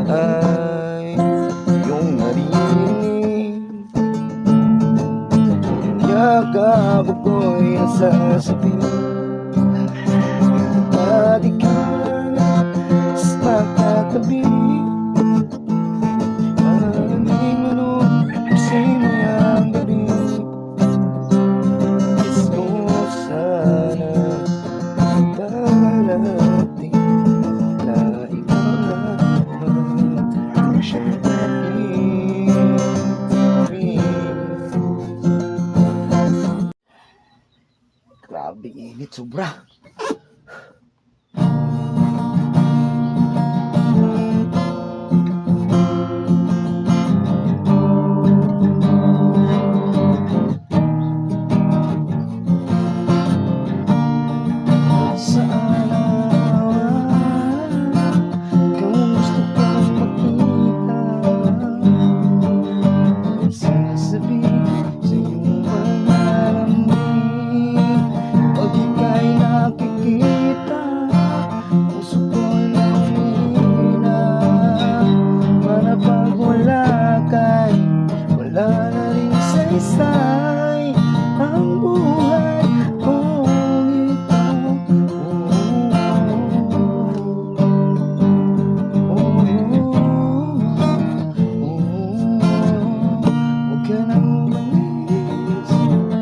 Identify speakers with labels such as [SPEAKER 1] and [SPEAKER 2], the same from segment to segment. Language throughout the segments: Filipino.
[SPEAKER 1] ay iyong narinig. Yakap ko'y nasasabi at ikaw sa katabi. Malamig manong sino ang gabi. Gusto ko sana parating na ikaw naman siyang aking. Grabe init, sobra. Wala na rin saysay ang buhay kong ito. Huwag ka nang umalis, huwag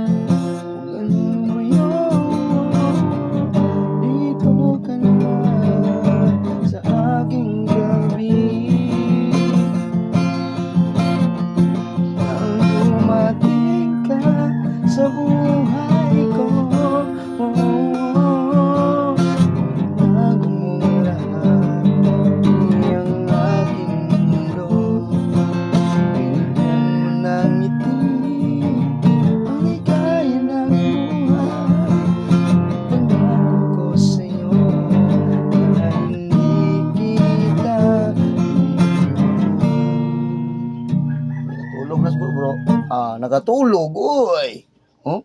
[SPEAKER 1] ka nang lumayo. Dito ka naman sa aking gabi. Sa buhay ko, bago mong lahat, di ang aking mundo. Binigyan mo ng ngiti, ang ligaya ng buhay. Pangako ko sa'yo, na hindi kita iiwan. Nakatulog na bro. Nakatulog, oy. Oh?